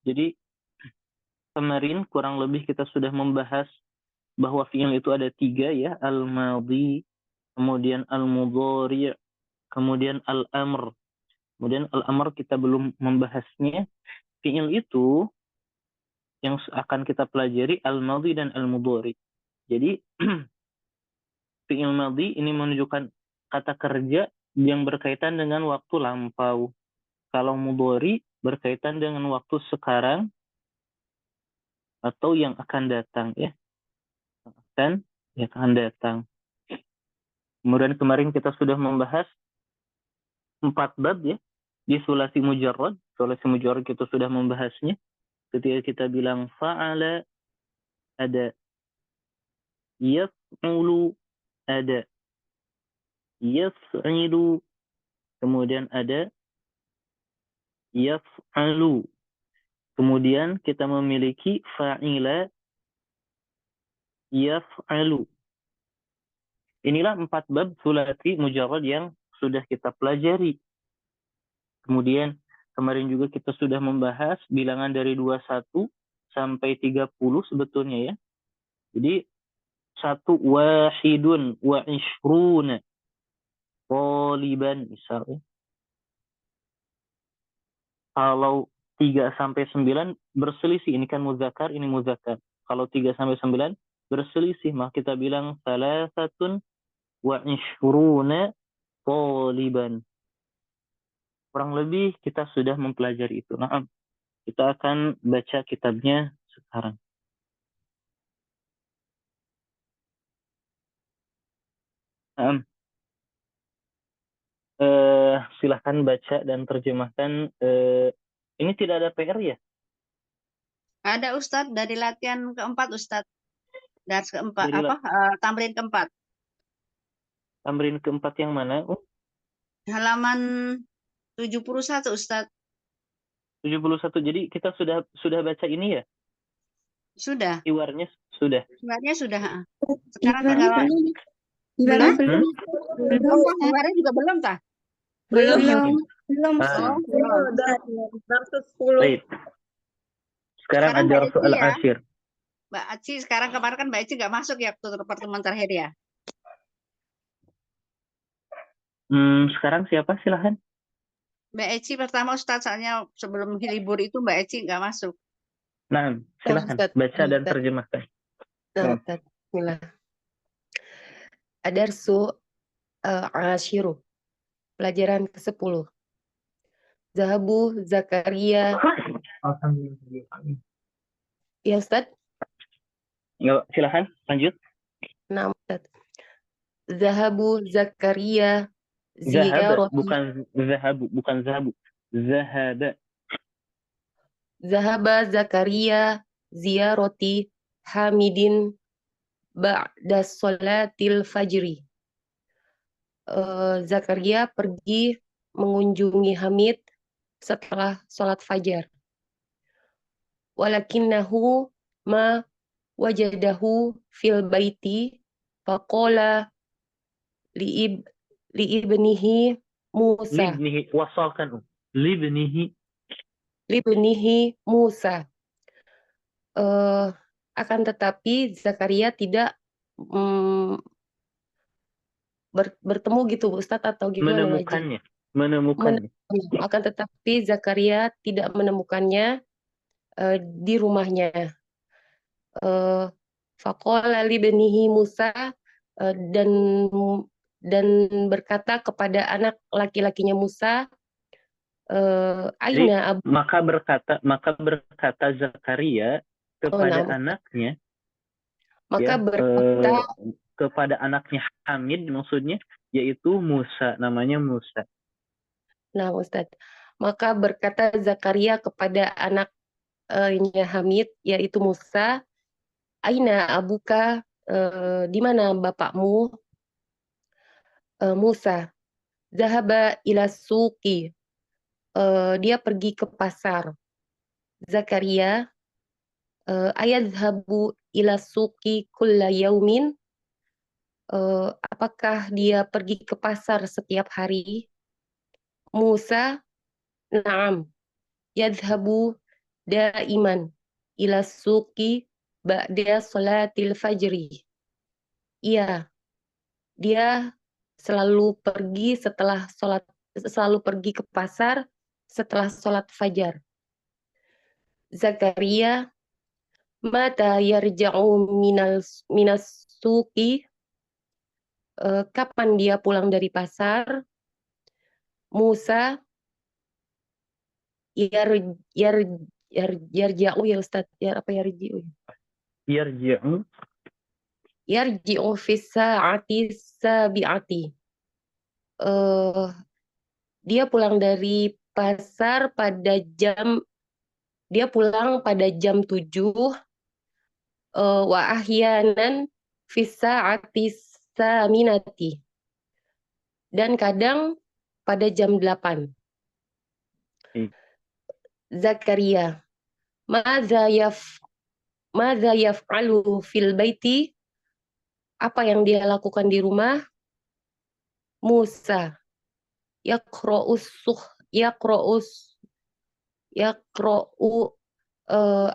Jadi kemarin kurang lebih kita sudah membahas bahwa fi'il itu ada 3 ya, al-madhi, kemudian al-mudhari', kemudian al-amr. Kemudian al-amr kita belum membahasnya. Fi'il itu yang akan kita pelajari al-madhi dan al-mudhari'. Jadi fi'il madhi ini menunjukkan kata kerja yang berkaitan dengan waktu lampau. Kalau mudhari berkaitan dengan waktu sekarang atau yang akan datang ya. Yang akan datang. Kemudian kemarin kita sudah membahas 4 bab ya. Di sulasi mujarrad. Sulasi mujarrad kita sudah membahasnya. Ketika kita bilang fa'ala ada. Yaf'ulu ada. Yaf'ilu kemudian ada. Yaf'alu. Kemudian kita memiliki fa'ila yaf'alu. Inilah 4 bab sulasi mujarrad yang sudah kita pelajari. Kemudian kemarin juga kita sudah membahas bilangan dari 21 sampai 30 sebetulnya ya. Jadi 1 wahidun wa ishruna taliban misalnya. Kalau 3 sampai 9 berselisih, ini kan muzakkar, ini muzakkar. Kalau 3 sampai 9 berselisih, maka kita bilang salasatun wa ishruna taliban. Kurang lebih kita sudah mempelajari itu. Nah, kita akan baca kitabnya sekarang. Nah, silahkan baca dan terjemahkan. Ini tidak ada PR ya? Ada Ustadz dari latihan keempat Ustadz. Dari keempat Dari tamrin keempat. tamrin keempat yang mana? Halaman 71 Ustadz. 71. Jadi kita sudah baca ini ya? Sudah. Iwarnya sudah. Iwarnya sudah. Sekarang tinggal Belum. Iwarnya juga belum tah? Belum. Baik. Sekarang ajar soal asyir. Mbak Aci, sekarang kemarin kan Mbak Aci nggak masuk ya ke pertemuan terakhir ya? Sekarang siapa? Silahkan. Mbak Eci pertama Ustadz, soalnya sebelum libur itu Mbak Eci nggak masuk. Nah, silahkan baca dan terjemahkan. Bismillah. Adarsu asyiru. Pelajaran ke-10. Zahabu Zakaria. Ya Ustaz? Ya, silahkan lanjut. Nah, Ustaz. Zahabu Zakaria Zahaba, ziyarati. bukan zahabu. Zahaba. Zahaba Zakaria ziyarati Hamidin ba'da sholatil fajri. Zakaria pergi mengunjungi Hamid setelah sholat fajar. Walakinnahu ma wajadahu fil baiti faqala liibnihi Musa. Libnihi, wasalkan. Libnihi Musa. Akan tetapi Zakaria tidak bertemu gitu Ustadz, atau gimana? menemukannya. Akan tetapi Zakaria tidak menemukannya di rumahnya. Faqala libnihi Musa, dan berkata kepada anak laki-lakinya Musa, Jadi, maka berkata Zakaria kepada anaknya, maka ya, berkata kepada anaknya Hamid maksudnya, yaitu Musa, namanya Musa. Nah, Ustadz, maka berkata Zakaria kepada anaknya Hamid, yaitu Musa, Aina abuka, di mana bapakmu? Musa, Zahaba ila suqi, dia pergi ke pasar. Zakaria, ayadhabu ila suqi kulla yaumin, apakah dia pergi ke pasar setiap hari? Musa, na'am, yadhabu daiman ila suqi ba'da salatil fajri. Iya, dia selalu pergi ke pasar setelah sholat fajar. Zakaria, mata yarja'u minas suqi, kapan dia pulang dari pasar? Musa, yarja'u ya Ustaz, apa yarji'u? Yarji'u. Yarji'u fis sa'ati sabi'ati. Dia pulang dari pasar dia pulang pada jam 7, wa ahyanan fis sa'ati saminati. Dan kadang pada jam 8. Zakaria, madza yaf'alu fil baiti? Apa yang dia lakukan di rumah? Musa, yaqra'u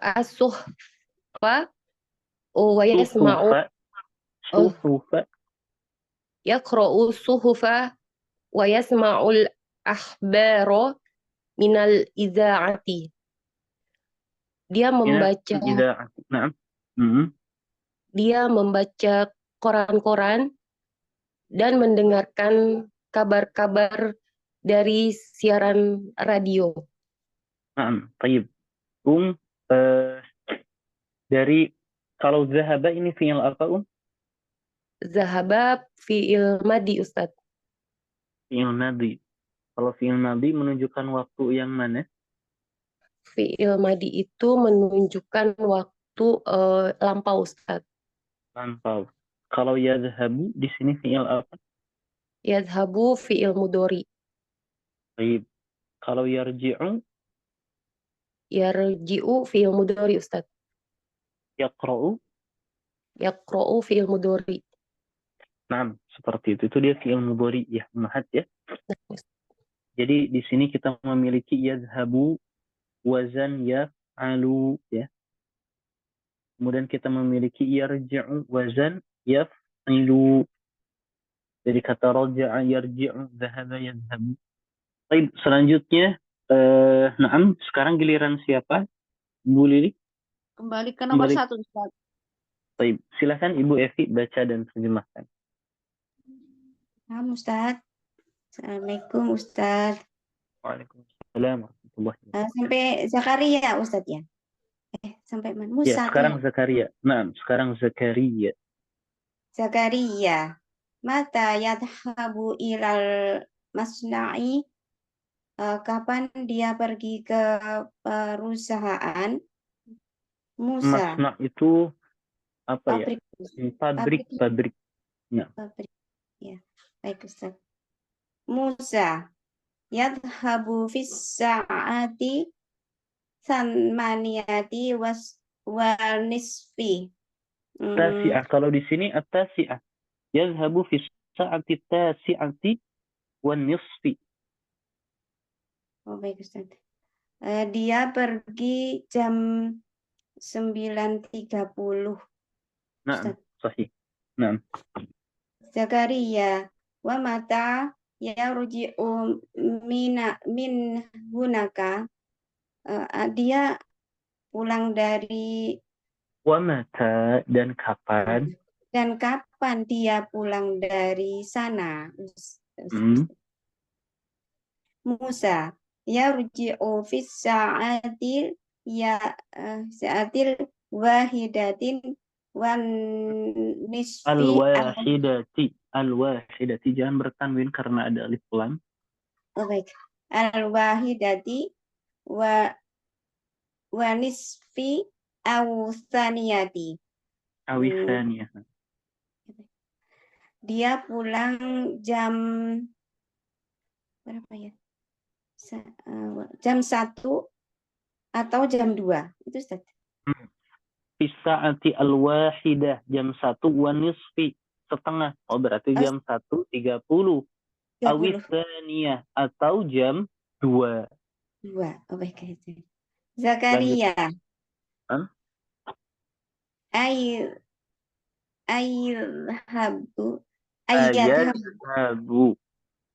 as-suhfa wa yasma'u Suhufa. yaqra'u suhufa wa yasma'ul akhbaro minal idza'ati. Dia membaca Nah. Dia membaca koran-koran dan mendengarkan kabar-kabar dari siaran radio. Nah, baik. Dari kalau zahaba ini fi'il apa, Zahaba fi'il madi, Ustaz. Fi'il madi. Kalau fi'il madi menunjukkan waktu yang mana? Fi'il madi itu menunjukkan waktu lampau, Ustaz. Lampau. Kalau yadhabu di sini fi'il apa? Yadhabu fi'il mudhari. Baik. Kalau yarji'u? Yarji'u fi'il mudhari, Ustaz. Yaqra'u? Yaqra'u fi'il mudhari. Nah, seperti itu. Itu dia fi'il mudhari ya, mahat ya. Jadi di sini kita memiliki yadhabu, wazan yaf'alu ya. Kemudian kita memiliki yarji'u, wazan yaf'ilu. Jadi kata raja'a, yarji'u, dhahaba, yadhabu. Baik, selanjutnya naam, sekarang giliran siapa? Bu Lili? Kembali ke nomor Kembali. 1, Ustaz. Baik, silakan Ibu Evi baca dan terjemahkan. Ustaz. Assalamualaikum, Ustaz. Waalaikumsalam warahmatullahi wabarakatuh. Sampai Zakaria, Ustaz ya? Sampai mana? Musa. Ya, sekarang Zakaria. Nah, sekarang Zakaria. Zakaria. Mata yadhabu ilal masna'i? Kapan dia pergi ke perusahaan? Musa. Masna' itu apa ya? Pabrik. Pabrik. Nah. Pabrik. Ya, baik Ustaz. Musa yadhabu fis sa'ati samaniyati wa nisfi. Tasi'ah. Kalau di sini at-tasi'ah. Yadhabu fis sa'ati tasi'ati wa nisfi. Oh, baik Ustaz. Dia pergi jam 9.30. Nah, sahih. Nah. Zakaria wa mata yarji'u min hunaka. Dia pulang dari Wa mata, dan kapan? Dan kapan dia pulang dari sana? Musa yarji'u fis sa'atil sa'atil wahidatin wan nisfi al-wahidati jangan bertanwin karena ada alif lam. Oh baik. Al-wahidati wa nisfi awthaniyati. Awisaniyah. Dia pulang jam berapa ya? Jam 1 atau jam 2. Itu Ustaz. Fisa'ati al-wahidah, jam 1 wa nisfi, setengah. Oh, berarti jam 1:30. Awisaniyah, atau jam 2. 2. Oh baik. Lanjut. Zakaria. Hah? Ay ayadhabu ayadhabu Ayadhabu.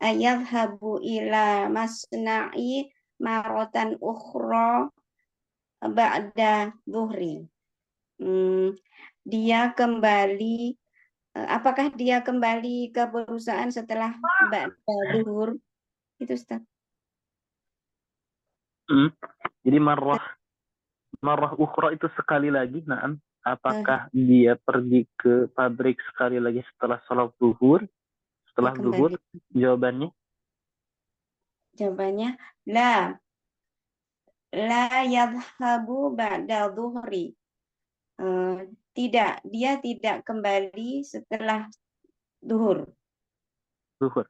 ayadhabu ila masna'i marotan ukhra ba'da zuhri. Dia kembali, apakah dia kembali ke perusahaan setelah ba'da zuhur? Itu Ustaz. Jadi marrah ukhra itu sekali lagi. Naam. Apakah dia pergi ke pabrik sekali lagi setelah sholat zuhur? Dia Setelah zuhur? kembali. Jawabannya? Jawabannya la yadhabu ba'da zuhri. Tidak, dia tidak kembali setelah zuhur. Zuhur.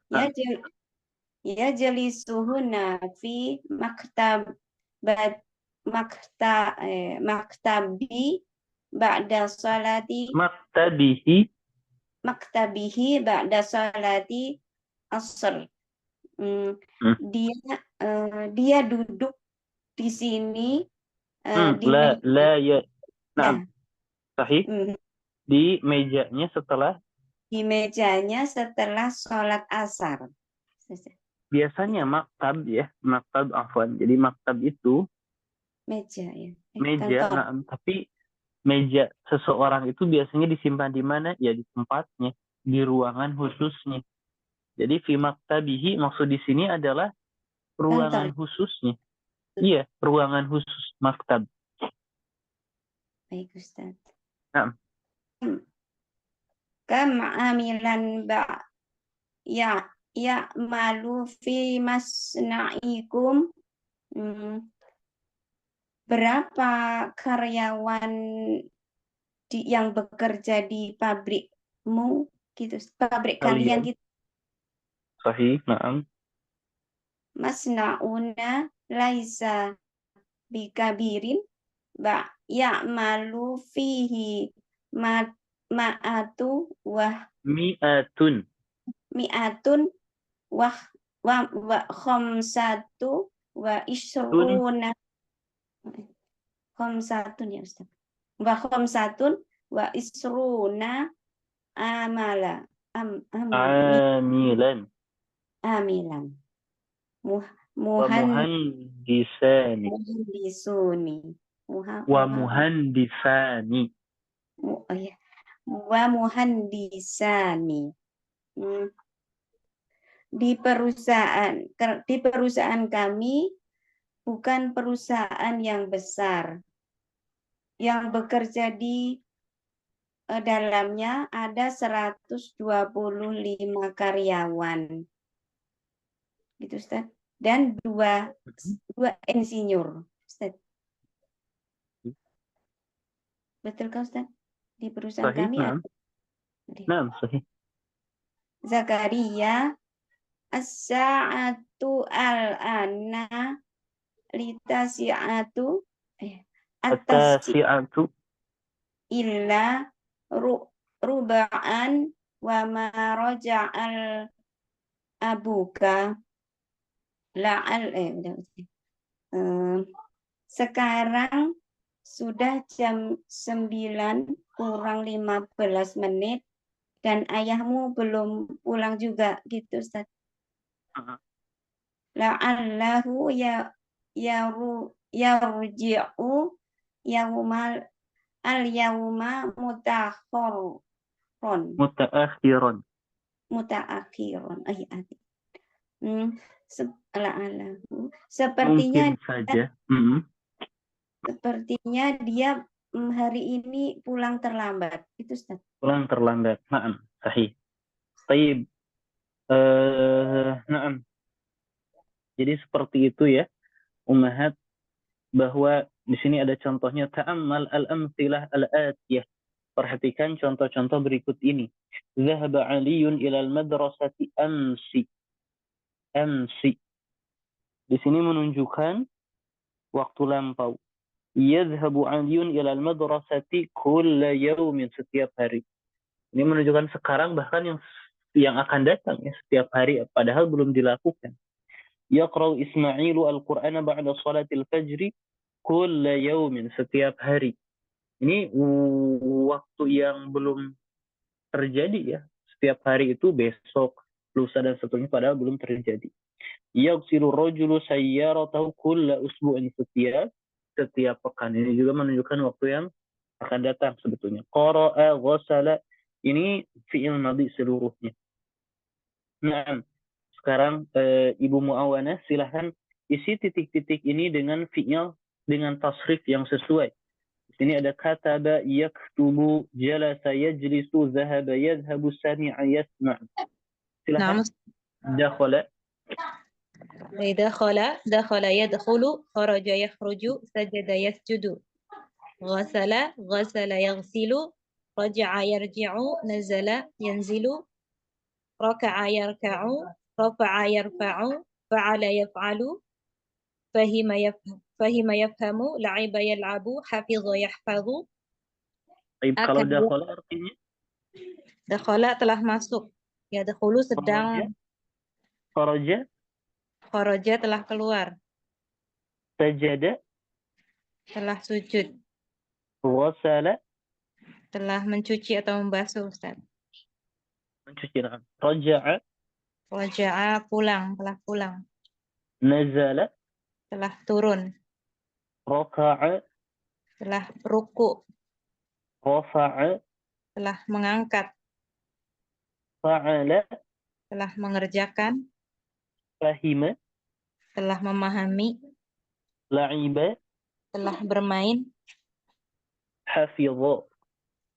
Ya jalisuhuna fi maktabi ba'da salati maktabihi ba'da salati asr. Dia duduk di sini di meja. Ya. Ya. Naam. Sahih. Di mejanya setelah? Di mejanya setelah sholat asar. Biasanya maktab ya. Maktab, afwan. Jadi maktab itu Meja ya. meja. Kantor. Naam. Tapi meja seseorang itu biasanya disimpan di mana? Ya di tempatnya. Di ruangan khususnya. Jadi fi maktabihi maksud di sini adalah ruangan Kantor. khususnya. Iya, ruangan khusus maktab. Baik Ustaz. Naam. Kam amilan malu fi masna'ikum. Berapa karyawan yang bekerja di pabrikmu gitu, pabrik kalian gitu. Sahih, naam. Masna'una laisa bikabirin ya'malu fihi ma'atu mi'atun wa khamsatu wa isruna khamsatun ya Ustaz. Wa khamsatun wa isruna amilan. Muhandisuni. Wa muhandisani. Wa muhandisani. Di perusahaan kami bukan perusahaan yang besar. Yang bekerja di dalamnya ada 125 karyawan. Gitu Ustaz. Dan dua insinyur. Ustaz. Betul kan Ustaz? Di perusahaan Sahih, kami naam. Naam, sahih. Zakaria as-sa'atu al-ana litasi'atu At-tasi'atu illa ruba'an wa ma raja'al abuka sekarang sudah jam 9 kurang 15 menit dan ayahmu belum pulang juga gitu Ustaz. La'allahu yarji'u yawma mutaakhiron. Sepertinya mungkin saja. Sepertinya dia hari ini pulang terlambat. Itu Ustaz. Pulang terlambat. Naam, sahih. Taib. Naam. Jadi seperti itu ya, ummahat, bahwa di sini ada contohnya ta'ammal al-amtsilah al-atiyah. Perhatikan contoh-contoh berikut ini. Zahaba Aliyun ilal madrasati amsi. Di sini menunjukkan waktu lampau. Yadhhabu Aliyun ilal madrasati kulla yawmin, setiap hari. Ini menunjukkan sekarang, bahkan yang akan datang ya, setiap hari, padahal belum dilakukan. Yaqra'u Ismailu al-Qur'ana ba'da salatil fajri kulla yaumin, setiap hari. Ini waktu yang belum terjadi ya. Setiap hari itu besok, lusa dan seterusnya padahal belum terjadi. Yaghsilu rajulu sayyaratahu kulla usbu'in, setiap pekan. Ini juga menunjukkan waktu yang akan datang sebetulnya. Qara'a, ghasala, ini fi'il madhi seluruhnya. Nah, sekarang Ibu Muawanah silahkan isi titik-titik ini dengan fi'il dengan tasrif yang sesuai. Di sini ada kataba, yaktubu, jalasa, yajlisu, zahaba, yadhhabu, sami'a, yasma'. نعم. Silahkan. Dakhala, دخل دخل يدخل خرج يخرج سجد يسجد غسل غسل يغسل رجع يرجع نزل ينزل ركع يركع رفع يرفع فعل يفعل فهم يفهم لعب يلعب حفظ يحفظ baik, kalau أكل. dakhala artinya Dakhala telah masuk, yadkhulu kharaja, sedang, kharaja, kharaja telah keluar, sajada, telah sujud, ghasala, telah mencuci atau membasuh, Ustaz. mencuci, raja'a, Raja'a pulang, telah pulang, nazala, telah turun, raka'a, telah ruku, rafa'a, telah mengangkat, fa'ala, telah mengerjakan, fahima, telah memahami, la'iba, telah bermain, hafidha.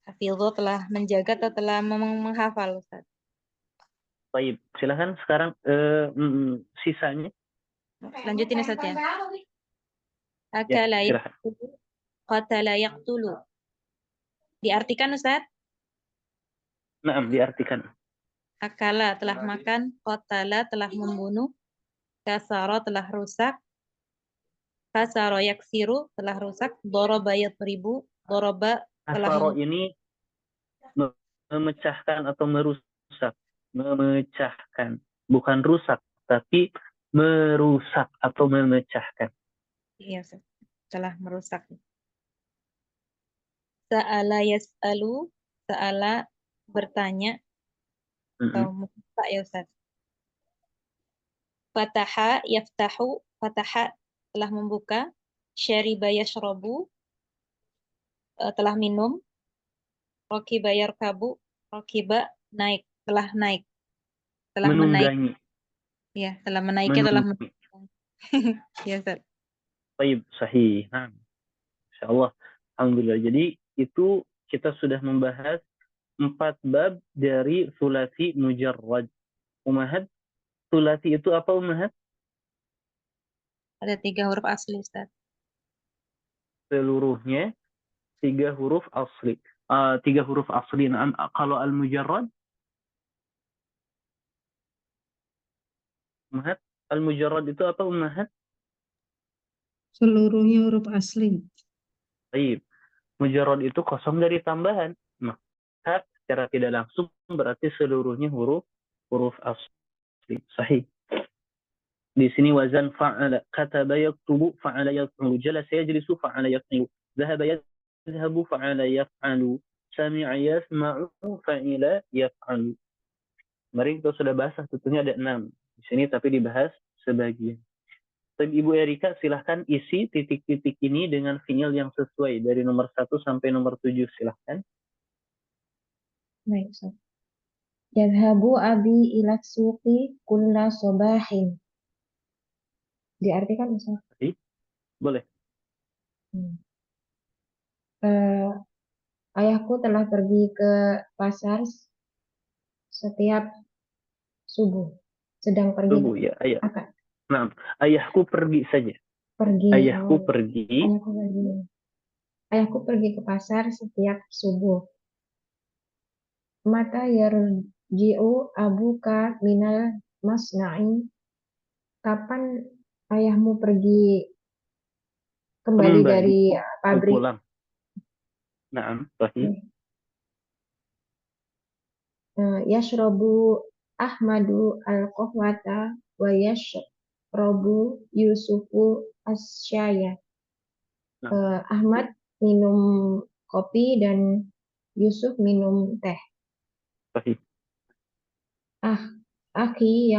hafidhu telah menjaga atau telah menghafal, Ustaz. Baik, silakan sekarang sisanya. Lanjutin Ustaz ya. Ya, Akala silakan. yaqtulu, qatala yaqtulu. Diartikan Ustaz? Naam, diartikan. Akala telah makan, qatala telah membunuh, kasara telah rusak, kasara yaksiru telah rusak, daraba yatribu, daraba telah Kasaro ini memecahkan atau merusak. Memecahkan. Bukan rusak, tapi merusak atau memecahkan. iya, Ustaz. Telah merusak. Sa'ala yas'alu, sa'ala bertanya atau membuka ya Ustaz. Fataha yaftahu, fataha telah membuka, syariba yashrabu telah minum, rakiba yarkabu, rakiba naik, telah naik, telah menaik, Menunggangi. ya, telah menaiki, telah Menunggangi. ya Ustaz. Baik, sahih. Nah, insyaallah. Alhamdulillah. Jadi itu kita sudah membahas 4 bab dari sulasi mujarrad. Umahat, sulasi itu apa umahat? Ada 3 huruf asli Ustaz. Seluruhnya 3 huruf asli. 3 huruf asli. Nah, kalau al-mujarrad, umahat, al-mujarrad itu apa umahat? Seluruhnya huruf asli. Baik. Mujarrad itu kosong dari tambahan. Maka secara tidak langsung berarti seluruhnya huruf asli. Sahih. Di sini wazan fa'ala, kataba yaktubu, fa'ala yaf'alu, jalasa yajlisu, fa'ala yaf'alu, dhahaba yadhhabu, fa'ala yaf'alu, sami'a yasma'u, fa'ila yaf'alu. Kemarin kita sudah bahas tentunya ada 6 di sini, tapi dibahas sebagian. Tapi Ibu Erika silahkan isi titik-titik ini dengan fiil yang sesuai dari nomor 1 sampai nomor 7, silahkan. Baik, Ustaz. Yadhabu abi ila suqi kulla sobahin. Diartikan, Ustaz? Boleh. Ayahku telah pergi ke pasar setiap subuh. Sedang pergi. Subuh ya, ayah. Akan Nah, ayahku pergi saja. pergi. Ayahku pergi. Ayahku pergi. Ayahku pergi ke pasar setiap subuh. Mata yarji'u abuka minal masna'i. Kapan ayahmu pergi kembali dari pabrik? Pulang. Naam, sahih. Yashrabu Ahmadu al-qahwata wa yashrabu Yusufu as-syaya. Ahmad minum kopi dan Yusuf minum teh. Sahih. Akhi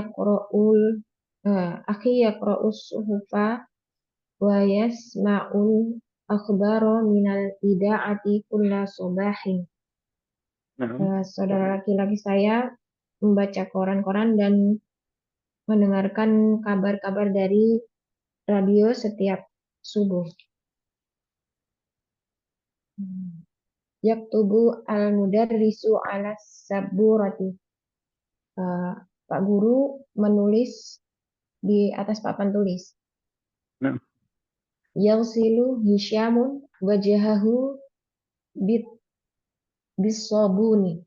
yaqra'us suhufa wa yasma'ul akhbara minal ida'ati kulla subahin. Naam. Saudara laki-laki saya membaca koran-koran dan mendengarkan kabar-kabar dari radio setiap subuh. Yaktubu al-mudarrisu ala saburati. Pak guru menulis di atas papan tulis. Naam. Yagsilu Hisyamun wajahahu bisabuni.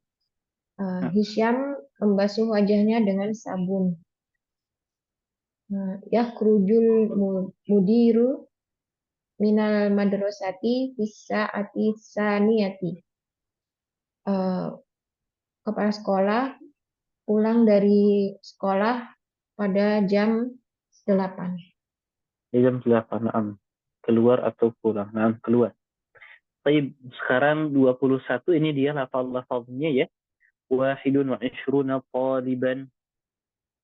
Hisyam membasuh wajahnya dengan sabun. Yakhrujul mudiru minal madrasati fisa'ati saniyati. Kepala sekolah pulang dari sekolah pada jam 8. Jam 8. Naam. Keluar atau pulang. Naam, keluar. Baik, sekarang 21 ini dia lafaz-lafaznya ya. Wahidun wa ishruna taliban.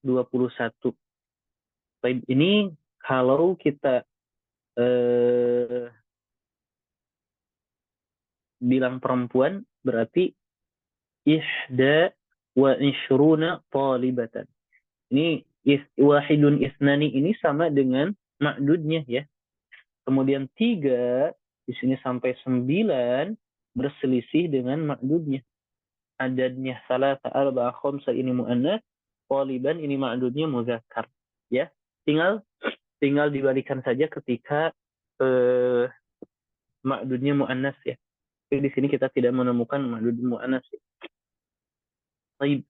21. Baik, ini kalau kita bilang perempuan berarti ihda wa ishruna talibatan. Ini wahidun isnani ini sama dengan ma'dudnya ya. Kemudian 3 di sini sampai 9 berselisih dengan ma'dudnya. Adadnya salasa arba'a khamsa ini muannas, taliban ini ma'dudnya muzakkar. Ya. Tinggal dibalikan saja ketika ma'dudnya muannas ya. Jadi di sini kita tidak menemukan ma'dud muannas ya. Baik.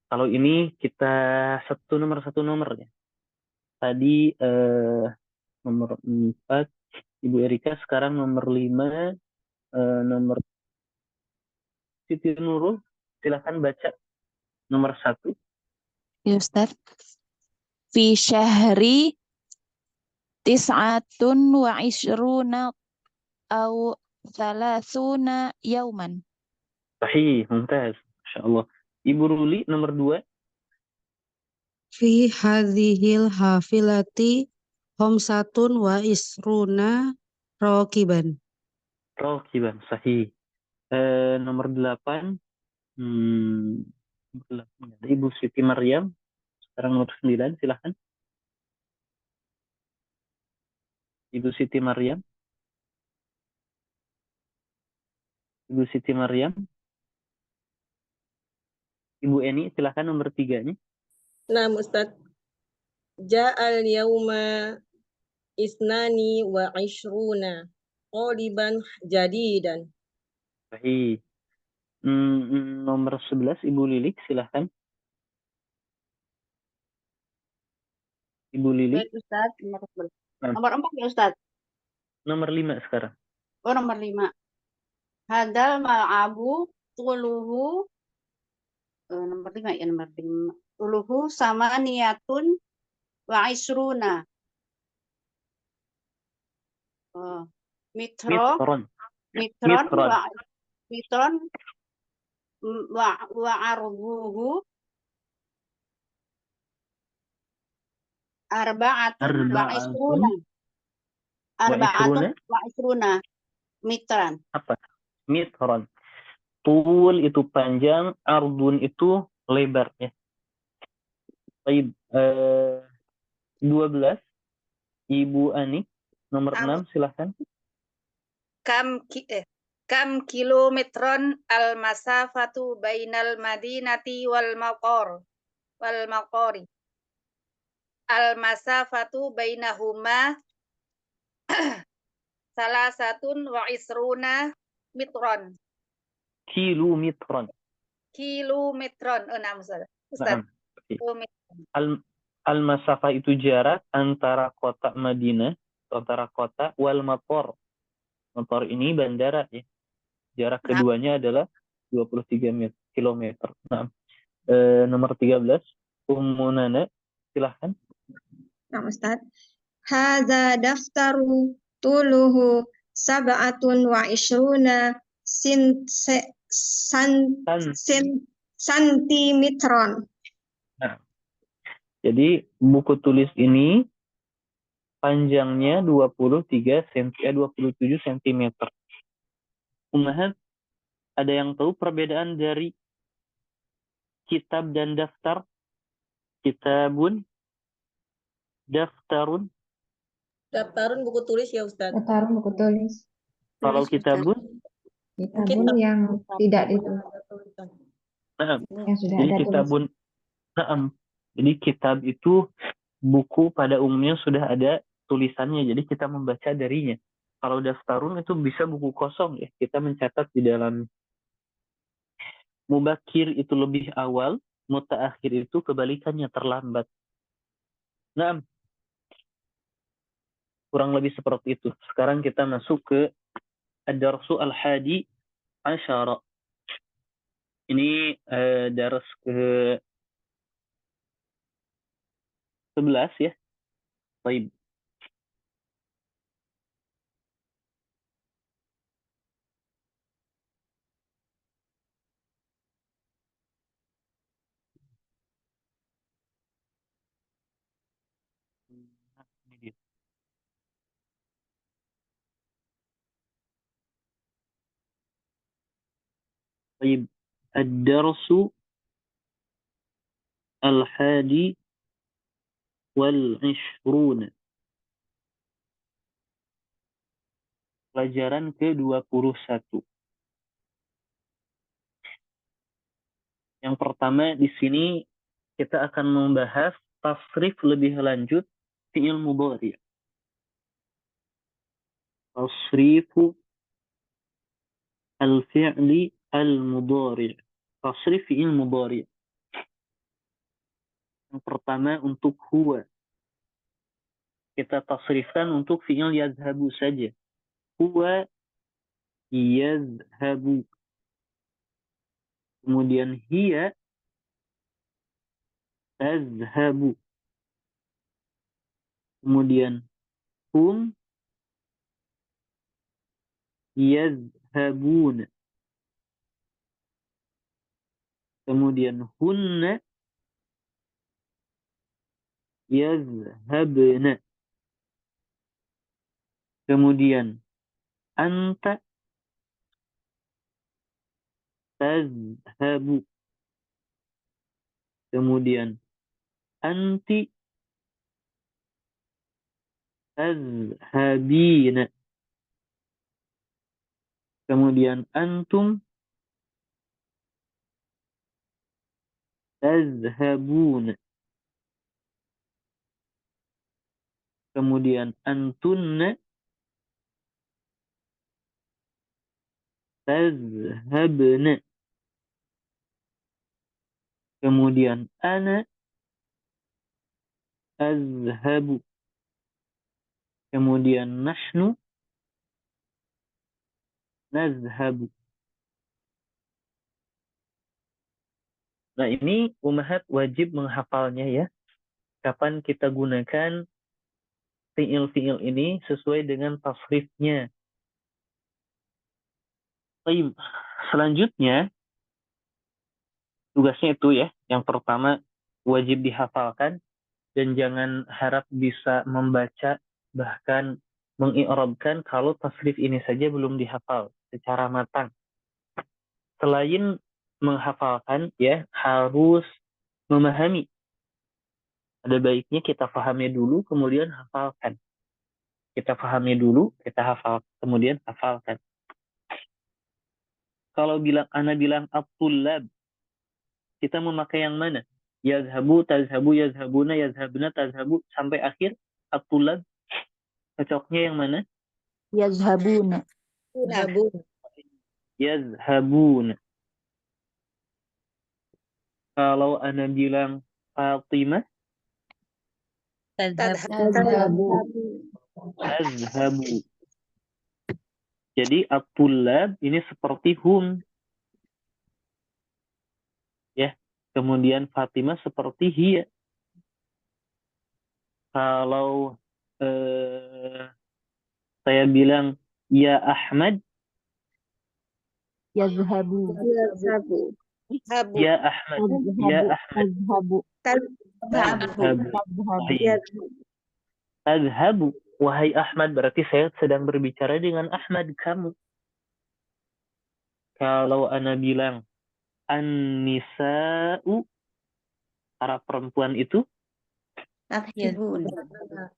Kalau ini kita satu nomor ya. Tadi nomor 4 Ibu Erika, sekarang nomor 5 nomor Siti Nurul, silakan baca nomor 1. Ya Ustaz. Fi syahri tis'atun wa ishruna au thalathuna yauman. Sahih, mumtaz. Masyaallah. Ibu Ruli nomor 2. Fi hadhil hafilati khamsatun wa isruna rakiban. Rakiban, sahih. Nomor 8. Ibu Siti Maryam. Sekarang nomor 9, silakan. Ibu Siti Maryam. Ibu Siti Maryam. Ibu Eni, silakan nomor 3-nya. Nah, Ustaz. Ja'al yauma isnani wa ishruna qaliban jadidan. Sahih. Nomor 11, Ibu Lilik, silakan. Ibu Lili. Baik, Ustaz. Nomor 4 ya, Ustaz. Nomor 5 sekarang. Oh, nomor 5. Hadal ma'abu tuluhu. Nomor 5 ya, nomor 5. Tuluhu sama niyatun wa isruna. Mitron wa arbuhu arba'atun wa isruna mitran. Apa? Mitron. Tul itu panjang, ardun itu lebar ya. Baik, 12 Ibu Ani nomor 6, silahkan. Kam kilometron al masafatu bainal madinati wal maqori al masafatu bainahuma salasatun wa isruna mitron. Kilometron. Ustaz. Al-masafah itu jarak antara kota Madinah, antara kota wal maqor. Motor ini bandara ya. Jarak keduanya adalah 23 km. Nah, nomor 13 Ummu Nana, silahkan. Nah, Ustaz. Hadza daftaru tuluhu sab'atun wa ishruna sin, se, san, San. santimetron. Nah, jadi buku tulis ini panjangnya 27 cm. Ummahat, ada yang tahu perbedaan dari kitab dan daftar? Kitabun, daftarun. Daftarun buku tulis ya Ustadz. Daftarun buku tulis. Kalau Tulis, Ustaz. kitabun, Kitabun yang tidak itu, nah, yang sudah jadi ada tulis. kitabun, nah, jadi kitab itu buku pada umumnya sudah ada tulisannya, jadi kita membaca darinya. Kalau daftarun itu bisa buku kosong ya, kita mencatat di dalam. Mubakir itu lebih awal, mutaakhir itu kebalikannya, terlambat. Nah, kurang lebih seperti itu. Sekarang kita masuk ke ad-darsu al-hadi asyara. Ini dars ke 11 ya. Baik. Ini dia. Baik. Ad-darsu al-hadi wal-ishrun. Pelajaran ke-21. Yang pertama di sini kita akan membahas tasrif lebih lanjut fi'il mudhari'. Tasrifu al-fi'li al-mudhari'. Tasrif fi'il mudhari'. Yang pertama untuk huwa. Kita tasrifkan untuk fi'il yazhabu saja. Huwa yazhabu. Kemudian hiya tazhabu. Kemudian hum yazhabun. Kemudian hunna yazhabna. Kemudian anta tazhabu. Kemudian anti tazhabina. Kemudian antum tazhabuna. Kemudian antunna tazhabna. Kemudian ana azhabu. Kemudian nahnu nazhabu. Nah, ini ummahat wajib menghafalnya ya. Kapan kita gunakan fi'il-fi'il ini sesuai dengan tasrifnya. Baik. Selanjutnya, tugasnya itu ya. Yang pertama, wajib dihafalkan. Dan jangan harap bisa membaca, bahkan mengi'rabkan kalau tasrif ini saja belum dihafal secara matang. Selain menghafalkan, ya harus memahami. Ada baiknya kita pahami dulu, kemudian hafalkan. Kita pahami dulu, kita hafal, kemudian hafalkan. Kalau ana bilang at-tullab, kita memakai yang mana? Yazhabu, tazhabu, yazhabuna, yazhabna, tazhabu, sampai akhir at-tullab. Cocoknya yang mana? Yazhabuna. Yazhabun. Yazhabuna. Kalau ana bilang Fatimah, Tazhabu. tazhabu. Jadi at-tullab ini seperti hum. Ya. Kemudian Fatimah seperti hiya. Kalau saya bilang Ya Ahmad. Yazhabu. Yazhabu. Habu. Ya Ahmad. Ya Tazhabu. Ahmad. Tazhabu. Tadhhabu. Tazhabu. Sahih. Yazhabu. Tadhhabu. Wahai Ahmad, berarti saya sedang berbicara dengan Ahmad, kamu. Kalau ana bilang an-nisa'u, para perempuan itu, Tadhibun.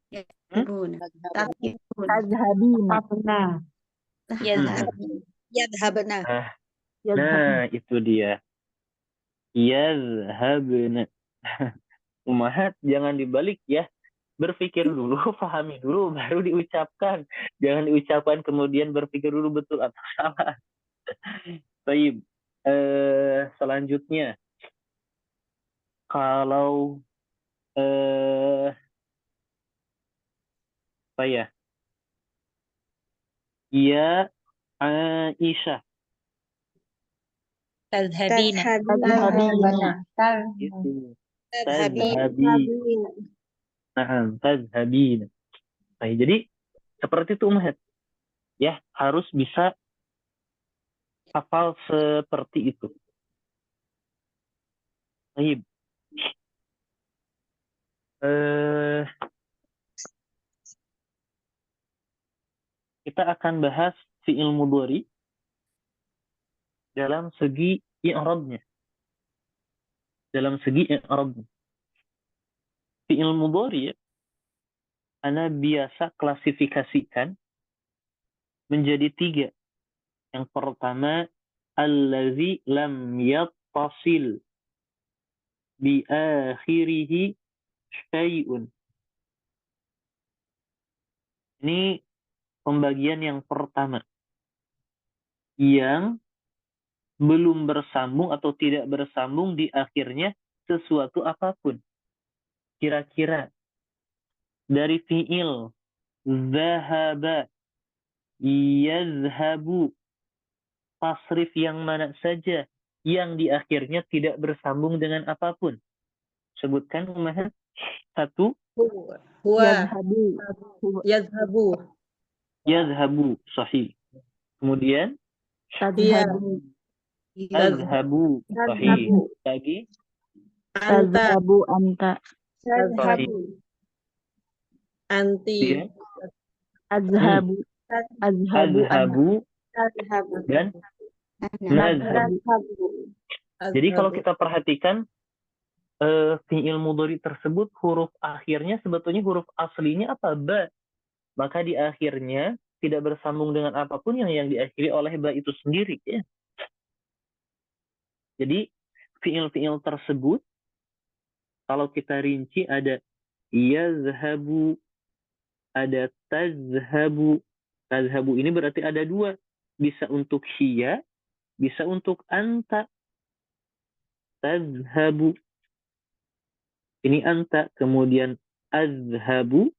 Yadhibun. Tadhibun. Tazhabina. Tadhhabun. Yadhabna. nah, Yazhabina. itu dia. Yazhabna. Umahat, jangan dibalik ya. Berpikir dulu, pahami dulu, baru diucapkan. Jangan diucapkan kemudian berpikir dulu betul atau salah. Baik. Selanjutnya, kalau apa ya? Ya Aisyah. Tadhabina. Tadhabina. Itu. Tadhabi. Tadhabina. Nah, tadhabina. Nah, jadi seperti itu Umahat. Ya, harus bisa hafal seperti itu. Baik. Kita akan bahas fi'il mudhari dalam segi i'rabnya. Dalam segi i'rabnya. Fi'il mudhari ana biasa klasifikasikan menjadi 3. Yang pertama, allazi lam yattasil bi akhirihi syai'un. Ini pembagian yang pertama. Yang belum bersambung atau tidak bersambung di akhirnya sesuatu apapun. Kira-kira dari fi'il zahaba, yazhabu, tasrif yang mana saja yang di akhirnya tidak bersambung dengan apapun. Sebutkan Umahat. 1. Huwa. Yazhabu. Yazhabu. Yazhabu. Sahih. Kemudian Tazhabu. tazhabu. Sahih. Lagi Anta. Tazhabu anta. sahih. Anti. Kemudian Azhabu. Azhabu ana. azhabu Tadhabu. dan nazhabu. Jadi kalau kita perhatikan fi'il mudhari tersebut huruf akhirnya sebetulnya huruf aslinya apa? Ba. Maka di akhirnya tidak bersambung dengan apapun yang diakhiri oleh ba itu sendiri ya. Jadi fi'il-fi'il tersebut kalau kita rinci ada yazhabu, ada tazhabu. Tazhabu ini berarti ada 2. Bisa untuk hiya, bisa untuk anta. Tazhabu. Ini anta, kemudian azhabu,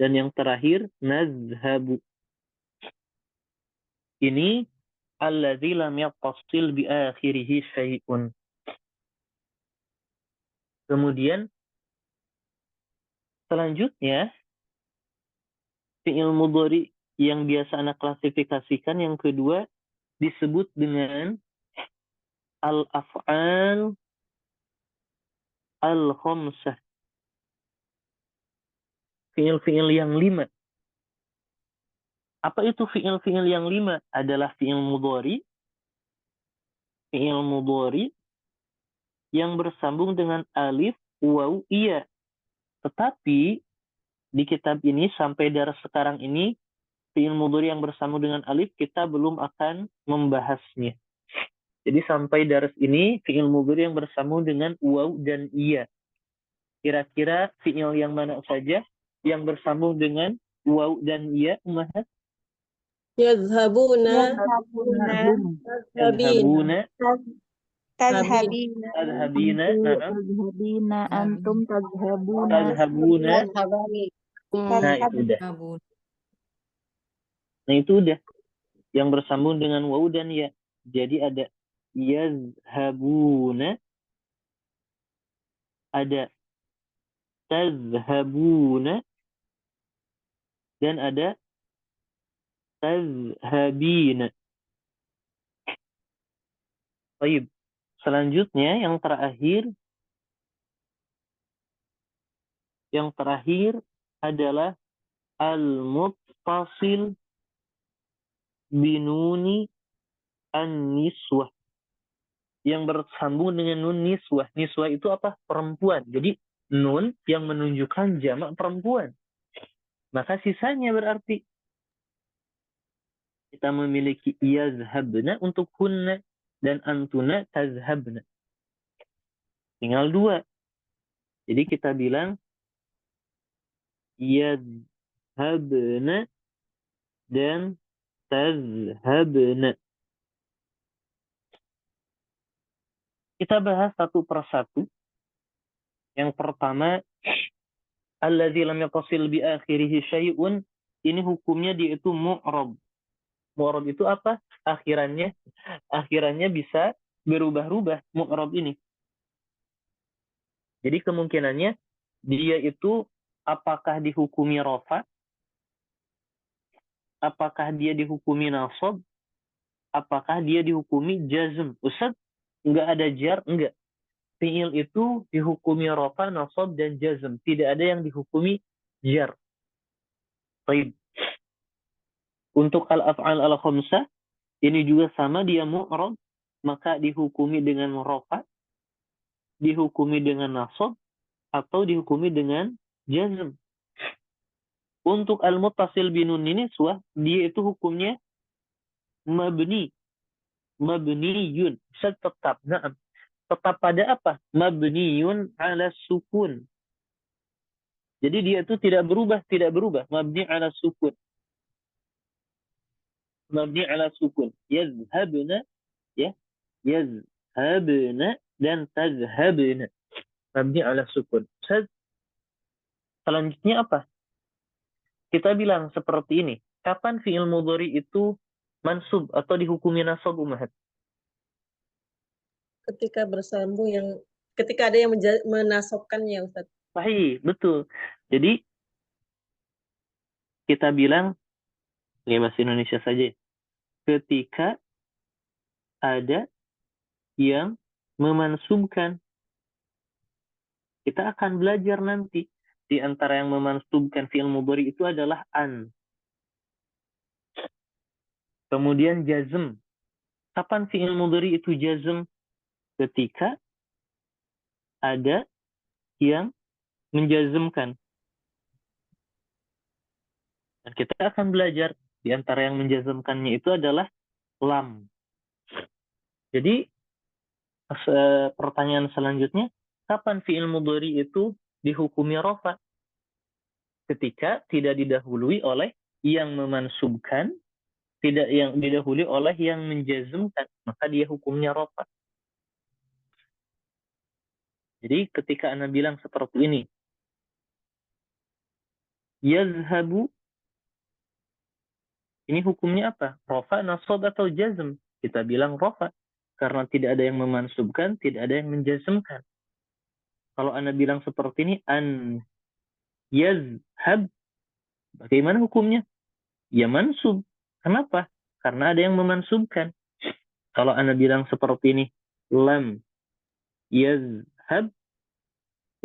dan yang terakhir nazhabu. Ini allazi lam yattasil bi akhirihi syai'un. Kemudian selanjutnya fi'il mudhari yang biasa anak klasifikasikan yang kedua disebut dengan al-af'al al-khamsah. Fi'il-fi'il yang 5. Apa itu fi'il-fi'il yang 5? Adalah fi'il mudhari yang bersambung dengan alif, waw, iya. Tetapi di kitab ini sampai daras sekarang ini fi'il mudhari yang bersambung dengan alif kita belum akan membahasnya. Jadi sampai daras ini fi'il mudhari yang bersambung dengan waw dan iya. Kira-kira fi'il yang mana saja yang bersambung dengan waw dan iya, Umahat? Yazhabuna. Yazhabuna, Tadhabina. tadhabina, Tazhabina. Antum tazhabuna. tadhabuna. Nah, itu udah. Nah, itu udah. Yang bersambung dengan waw dan ya. Jadi ada yazhabuna, ada tazhabuna, dan ada tazhabina. Baik. Selanjutnya yang terakhir adalah al-muttasil binuni an-niswah. Yang bersambung dengan nun niswah. Niswah itu apa? Perempuan. Jadi nun yang menunjukkan jamak perempuan. Maka sisanya berarti kita memiliki yazhabna untuk hunna dan antuna tazhabna. Tinggal 2. Jadi kita bilang yazhabna dan tazhabna. Kita bahas satu persatu. Yang pertama, alladzi lam yaqasil bi akhirih syai'un, ini hukumnya dia itu mu'rab. Mu'rab itu apa? Akhirannya bisa berubah-ubah mu'rab ini. Jadi kemungkinannya dia itu apakah dihukumi rafa, apakah dia dihukumi nasab, apakah dia dihukumi jazm. Ustaz, enggak ada jar, enggak. Fi'il itu dihukumi rafa, nasab, dan jazm. Tidak ada yang dihukumi jar. Baik. Untuk al-af'al al-khamsah, ini juga sama, dia mu'rab, maka dihukumi dengan rafa, dihukumi dengan nasab, atau dihukumi dengan jazm. Untuk al-muttasil binun niswah, dia itu hukumnya mabniyun. Tetap. Nah, tetap pada apa? Mabniyun ala sukun. Jadi dia itu tidak berubah. Mabni ala sukun. Mabni ala sukun. Yazhabna, ya. Yazhabna dan tazhabna. Mabni ala sukun. Selanjutnya apa? Kita bilang seperti ini. Kapan fi'il mudhari itu mansub atau dihukumi nasab, Ummahat? Ketika ada yang menasabkannya, Ustaz. Sahih, betul. Jadi kita bilang pakai bahasa Indonesia saja. Ketika ada yang memansubkan, kita akan belajar nanti. Di antara yang memansubkan fi'il mudhari itu adalah an. Kemudian jazm. Kapan fi'il mudhari itu jazm? Ketika ada yang menjazmkan. Dan kita akan belajar di antara yang menjazmkannya itu adalah lam. Jadi pertanyaan selanjutnya, kapan fi'il mudhari itu dihukumi rafa? Ketika tidak didahului oleh yang memansubkan, tidak yang didahului oleh yang menjazmkan, maka dia hukumnya rafa. Jadi ketika Anda bilang seperti ini, yazhabu, ini hukumnya apa? Rafa, nasab, atau jazm? Kita bilang rafa. Karena tidak ada yang memansubkan, tidak ada yang menjazmkan. Kalau Anda bilang seperti ini, an yazhab, bagaimana hukumnya? Ya mansub. Kenapa? Karena ada yang memansubkan. Kalau Anda bilang seperti ini, lam yazhab,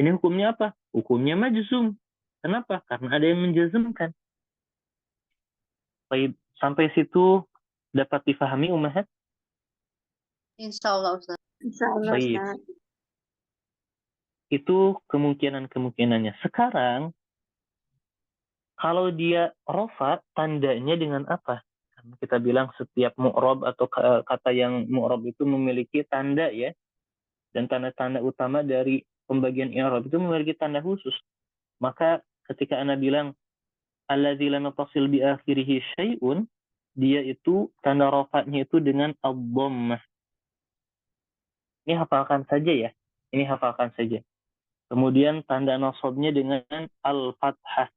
ini hukumnya apa? Hukumnya majzum. Kenapa? Karena ada yang menjazmkan. Baik, sampai situ dapat difahami, Ummahat? Insyaallah, Ustaz. Insyaallah, Baik. Ustaz. Itu kemungkinan-kemungkinannya. Sekarang, kalau dia rofa, tandanya dengan apa? Kita bilang setiap mu'rob atau kata yang mu'rob itu memiliki tanda, ya. Dan tanda-tanda utama dari pembagian i'rab itu memiliki tanda khusus. Maka ketika Anda bilang alladzi lam yatasil bi akhirih syai'un, dia itu tanda rafa'nya itu dengan ad-dhammah. Ini hafalkan saja, ya. Ini hafalkan saja. Kemudian tanda nasabnya dengan al-fathah.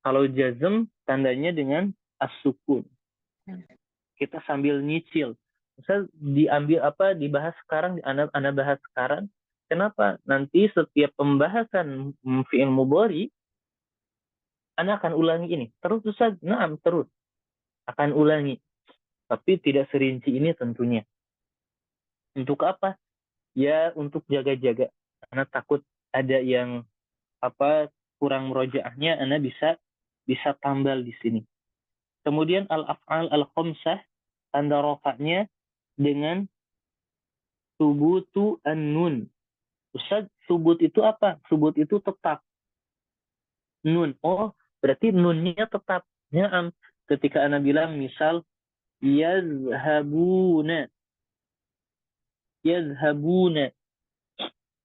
Kalau jazm tandanya dengan as-sukun. Kita sambil nyicil. Misal diambil apa, dibahas sekarang, Anda bahas sekarang. Kenapa? Nanti setiap pembahasan fi'il mudhari, Ana akan ulangi ini. Terus Ustaz, naam, terus. Akan ulangi. Tapi tidak serinci ini tentunya. Untuk apa? Ya untuk jaga-jaga. Karena takut ada yang kurang murojaahnya, Ana bisa tambal di sini. Kemudian al-af'al al-khamsah, tanda rofaknya dengan subutu an-nun. Ustaz, subut itu apa? Subut itu tetap. Nun. Oh, berarti nunnya tetap. Na'am. Ketika Ana bilang misal yazhabuna. Yazhabuna.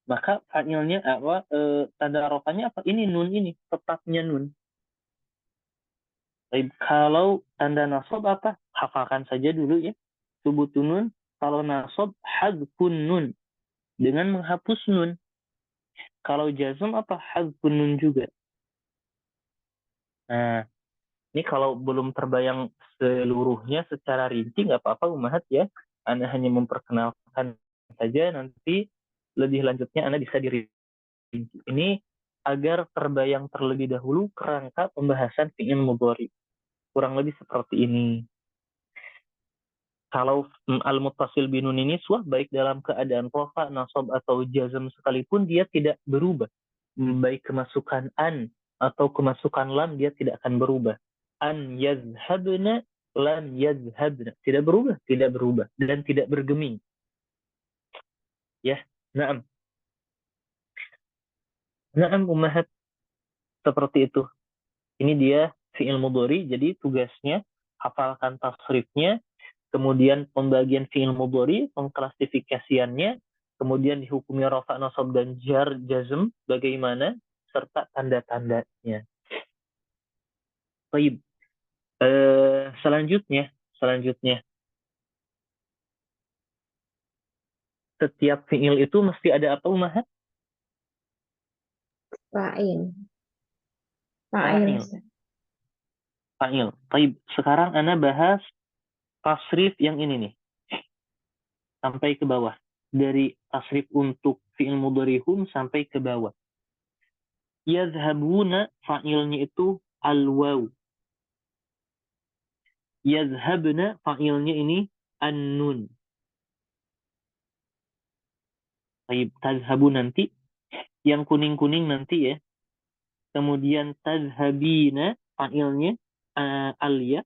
Maka fa'ilnya tanda rofaknya apa? Ini nun ini, tetapnya nun. Baik, kalau tanda nasab apa? Hafalkan saja dulu ya. Subutun nun. Kalau nasab hadfun nun. Dengan menghapus nun. Kalau jazm apa? Hadfun nun juga. Nah, ini kalau belum terbayang seluruhnya secara rinci, nggak apa-apa Umahat ya. Anda hanya memperkenalkan saja, nanti lebih lanjutnya Anda bisa dirinci. Ini agar terbayang terlebih dahulu kerangka pembahasan fi'il mudhari. Kurang lebih seperti ini. Kalau al-muttasil binun ini suah baik dalam keadaan rafa, nasab atau jazm sekalipun dia tidak berubah. Baik kemasukan an atau kemasukan lam dia tidak akan berubah. An yazhabna, lam yazhabna. Tidak berubah dan tidak bergeming. Ya, na'am. Na'am ummahat, seperti itu. Ini dia fi'il mudhari, jadi tugasnya hafalkan tasrifnya, kemudian pembagian fi'il mudhari, pengklasifikasiannya, kemudian dihukumi rafa, nasab dan jar, jazm bagaimana, serta tanda-tandanya. Baik. Selanjutnya setiap fi'il itu mesti ada apa Umahat? Fa'il. Fa'il. Ustaz. Fa'il. Baik. Sekarang Ana bahas tasrif yang ini nih. Sampai ke bawah. Dari tasrif untuk fi'il mudharihum sampai ke bawah. Yazhabuna, fa'ilnya itu al-waw. Yazhabna, fa'ilnya ini an-nun. Baik, tazhabu nanti. Yang kuning-kuning nanti ya. Kemudian tazhabina, fa'ilnya al-ya.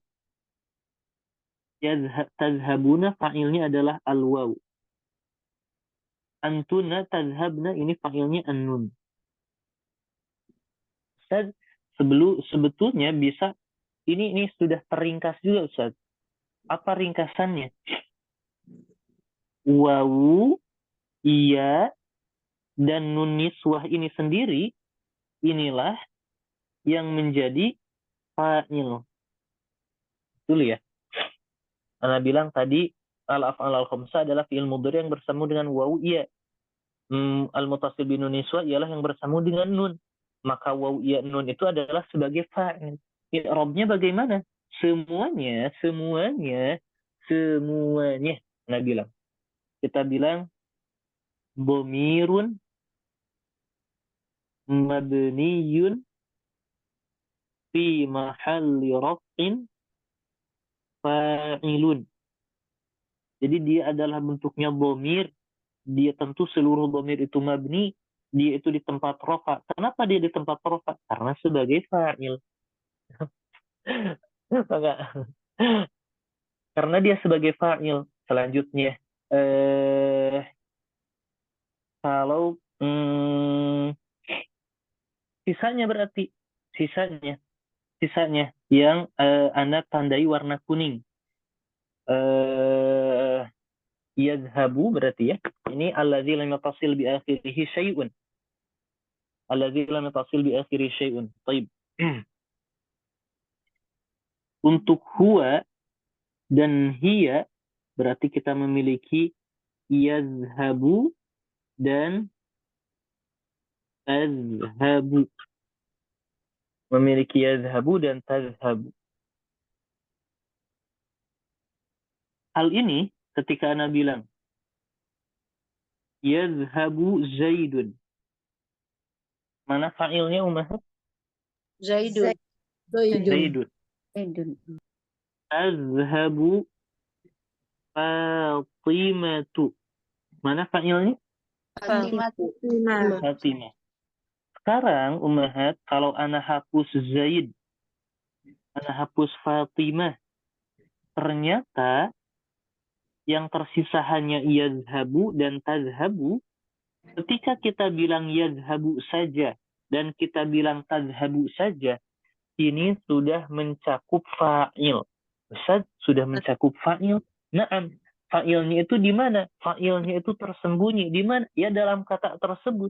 Tazhabuna, fa'ilnya adalah al-waw. Antuna tazhabna, ini fa'ilnya an-nun. Ustaz, sebetulnya bisa, ini sudah terringkas juga Ustaz. Apa ringkasannya? Wawu, iya, dan nun niswah ini sendiri, inilah yang menjadi fa'il. Betul ya? Ana bilang tadi, al-af'al al-khamsah adalah fi'il mudhari yang bersambung dengan wawu, iya. Al-muttasil binun niswah ialah yang bersambung dengan nun. Maka wawu, iya, nun itu adalah sebagai fa'il. I'rabnya bagaimana? Semuanya. Ana bilang. Kita bilang dhamirun mabniyun fi mahalli raf'in fa'ilun. Jadi dia adalah bentuknya dhamir. Dia tentu seluruh dhamir itu mabni. Dia itu di tempat rafa. Kenapa dia di tempat rafa? Karena sebagai fa'il. Karena dia sebagai fa'il. Selanjutnya, kalau sisanya berarti sisanya yang Anda tandai warna kuning. Yadhabu berarti ya. Ini alladzi lam yatasil bi akhirih syai'un. Alladzi lam yatasil bi akhirih syai'un. Baik. Untuk huwa dan hiya berarti kita memiliki yazhabu dan tazhabu. Memiliki yazhabu dan tazhabu. Hal ini ketika Ana bilang yazhabu Zaidun. Mana fa'ilnya Umahat? Zaidun. Zaidun. Zaidun. Zaidun. Tazhabu Fatimatu. Mana fa'ilnya? Fatimatu. Fatimah. Sekarang ummahat, kalau ana hapus Zaid, ana hapus Fatimah, ternyata yang tersisa hanya yazhabu dan tazhabu. Ketika kita bilang yazhabu saja dan kita bilang tazhabu saja, ini sudah mencakup fa'il. Ustaz, sudah mencakup fa'il? Naam. Fa'ilnya itu di mana? Fa'ilnya itu tersembunyi. Di mana? Ya dalam kata tersebut.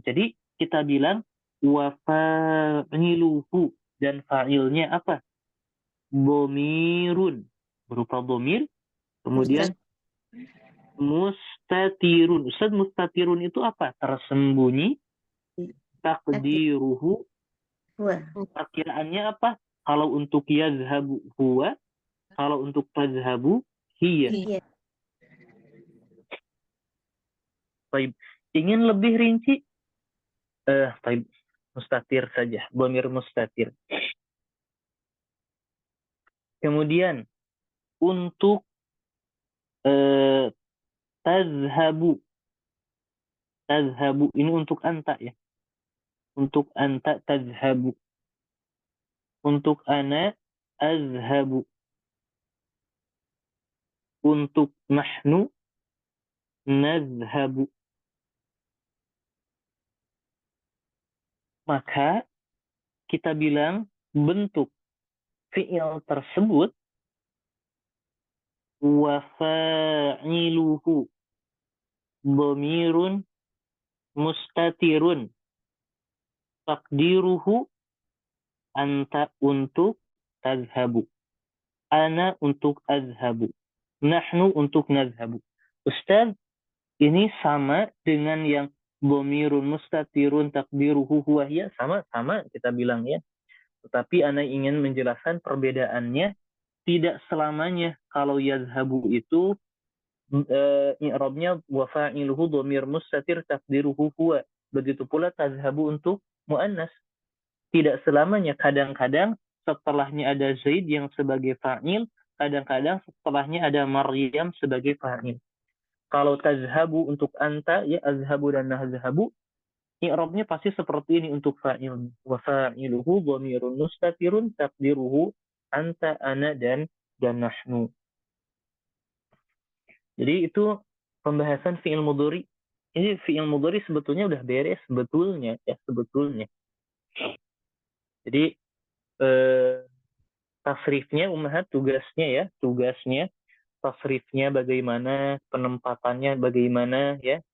Jadi kita bilang wa fa'iluhu, dan fa'ilnya apa? Bomirun, berupa bomir. Kemudian mustatirun. Ustaz, mustatirun itu apa? Tersembunyi. Takdiruhu, Huwa. perkiraannya apa? Kalau untuk yazhabu huwa, kalau untuk tazhabu hiya. Iya. Baik. Ingin lebih rinci? Baik. Mustatir saja. Bomir mustatir. Kemudian untuk tazhabu. Tazhabu ini untuk anta ya. Untuk anta tazhabu. Untuk ana azhabu. Untuk nahnu nazhabu. Maka kita bilang bentuk fi'il tersebut wa fa'iluhu dhamirun mustatirun takdiruhu anta untuk tazhabu, ana untuk azhabu, nahnu untuk nazhabu. Ustaz, ini sama dengan yang dhamirun mustatirun takdiruhu huwa hiya, sama kita bilang ya. Tetapi ana ingin menjelaskan perbedaannya. Tidak selamanya kalau yazhabu itu i'rabnya wa fa'iluhu dhamir mustatir taqdiruhu huwa. Begitu pula tazhabu untuk muannas. Tidak selamanya, kadang-kadang setelahnya ada Zaid yang sebagai fa'il, kadang-kadang setelahnya ada Maryam sebagai fa'il. Kalau tazhabu untuk anta, ya azhabu dan nazhabu, i'rabnya pasti seperti ini untuk fa'il. Wa fa'iluhu dhamirun mustatirun taqdiruhu anta, ana, dan nahnu. Jadi itu pembahasan fi'il mudhari. Ini fi'il mudhari sebetulnya udah beres sebetulnya. Jadi tasrifnya ummahat, tugasnya tasrifnya bagaimana, penempatannya bagaimana ya.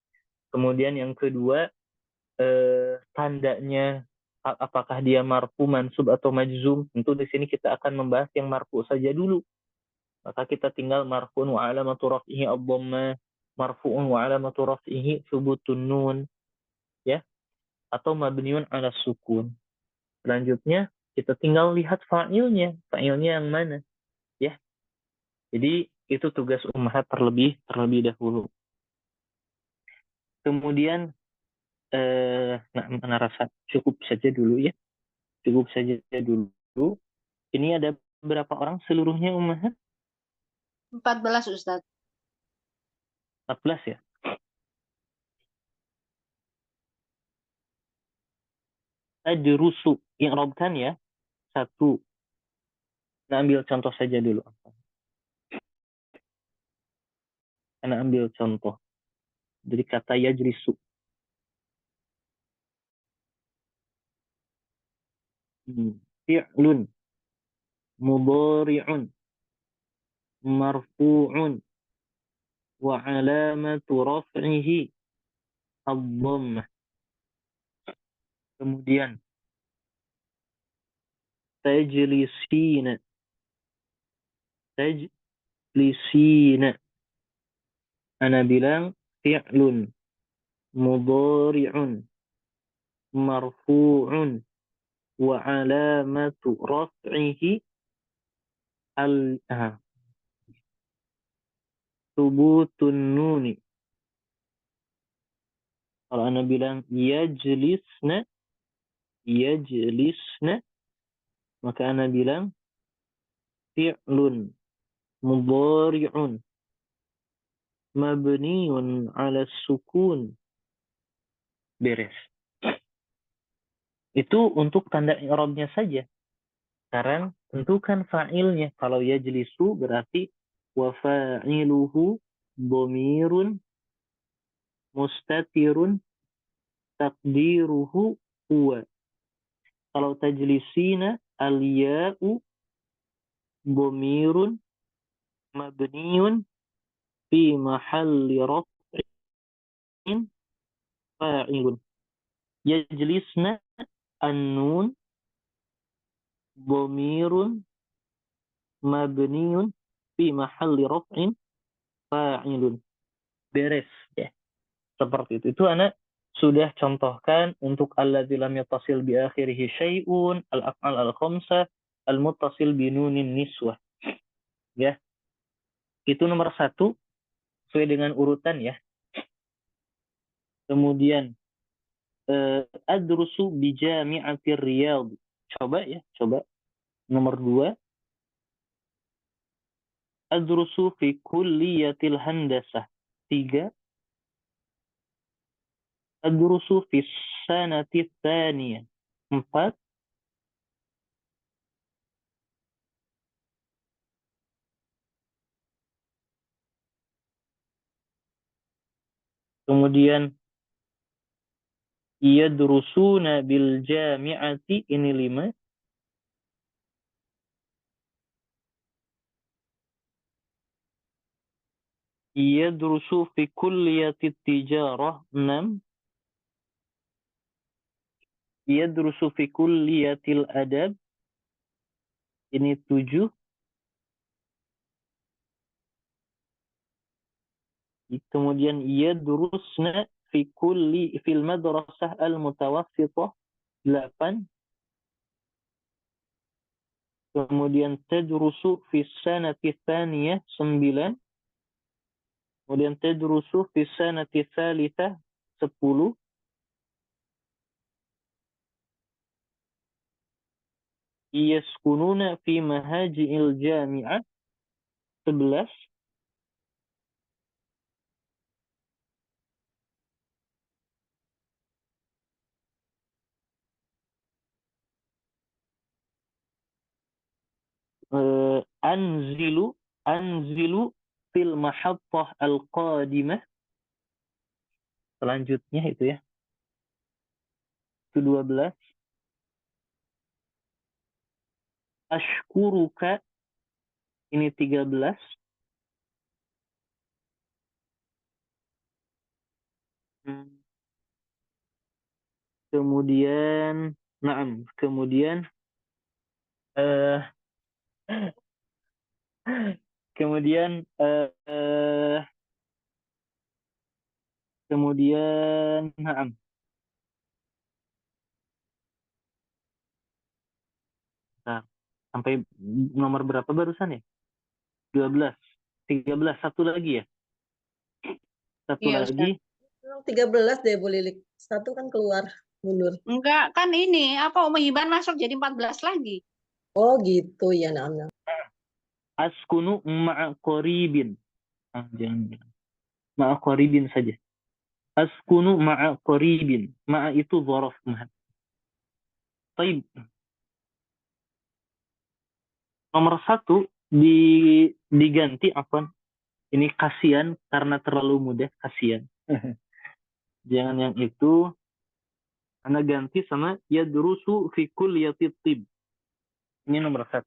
Kemudian yang kedua tandanya, apakah dia marfu, mansub atau majzum. Tentu di sini kita akan membahas yang marfu saja dulu. Maka kita tinggal marfu'un wa alamatu raf'ihi ad-dhammah, marfu'un wa alamatu raf'ihi thubutun nun, ya, atau mabniun ala sukun. Selanjutnya kita tinggal lihat fa'ilnya yang mana, ya. Jadi itu tugas ummahat terlebih dahulu. Kemudian rasa cukup saja dulu. Ini ada berapa orang seluruhnya ummahat? 14 Ustaz. 14 ya. Adrusu, i'rabkan ya. 1. Nah, ambil contoh saja dulu. Ana ambil contoh. Jadi kata yajlisu. Fi'lun mudhari'un marfu'un wa alamatu raf'ihi ad-dhammah. Kemudian tajlisina. Ana bilang fi'lun mudhari'un marfu'un wa alamatu raf'ihi thubutun nuni. Kalau ana bilang yajlisna, yajlisna, maka ana bilang fi'lun mudhari'un mabniun 'ala sukun. Beres. Itu untuk tanda i'rabnya saja. Sekarang tentukan fa'ilnya. Kalau yajlisu berarti wa fa'iluhu dhamirun mustatirun taqdiruhu huwa. Kalau tajlisina al-ya'u dhamirun mabniun fi mahalli raf'in fa'ilun. Yajlisna an-nun dhamirun mabniun fi mahalli raf'in fa'ilun. Beres ya. Seperti itu. Itu anak sudah contohkan untuk alladzi lam yattasil bi akhirih syai'un, al-af'al al-khamsah, al-muttasil bi nunin niswah. Ya. Itu nomor 1 sesuai dengan urutan ya. Kemudian adrusu bi jami'atir Riyadh. Coba ya, coba. Nomor 2 adrusu fi kulliyatil handasah. 3 adrusu fi sanati tsaniyah. 4 kemudian yadrusuna bil jami'ati, ini 5. Yadrusu fi kulliyatit tijarah, 6. Yadrusu fi kulliyatil adab, ini 7. Kemudian yadrusna fi kulli fil madrasah al-mutawassithah, 8. Kemudian tadrusu fi sanati tsaniyah, 9. Kemudian tadrusu fi sanati tsalitsah, 10. Yaskununa fi mahaji'il jami'ah, 11. Anzilu fil mahattah al-qadimah, selanjutnya itu ya, itu 12. Ashkuruka, ini 13. Kemudian kemudian kemudian nah, sampai nomor berapa barusan ya? 12, 13, satu lagi ya? Satu Iya, lagi. 13 deh, Bu Lilik. 1 kan keluar, mundur. Enggak, kan ini apa Umi Hiban masuk jadi 14 lagi. Oh gitu ya, nah. Askunu ma'a qaribin. Jangan. Ma'a qaribin saja. Askunu ma'a qaribin. Ma'a itu dzaraf. Baik. Nomor 1 diganti apa? Ini kasihan karena terlalu mudah, kasihan. Jangan yang itu. Anda ganti sama yadrusu fi kulliyatit tib. Ini nomor 1.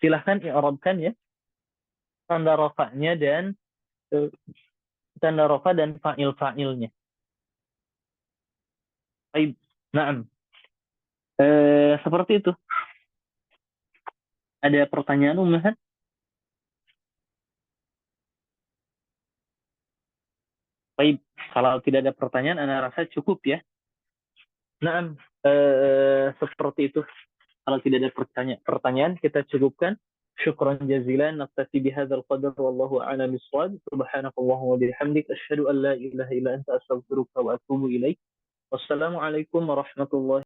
Silahkan i'rabkan ya. Tanda rafa'nya dan tanda rafa dan fa'il-fa'ilnya. Baik. Naam. Seperti itu. Ada pertanyaan Ummahat? Baik. Kalau tidak ada pertanyaan, Anda rasa cukup ya. Naam. Seperti itu. Kalau tidak ada pertanyaan, kita cukupkan. Syukran jazilan. Naktasi bihadzal qadar. Wallahu a'lam bishawab. Subhanakallahumma wa bihamdik. Asyhadu an la ilaha illa anta astaghfiruka wa atubu ilaik. Wassalamualaikum warahmatullahi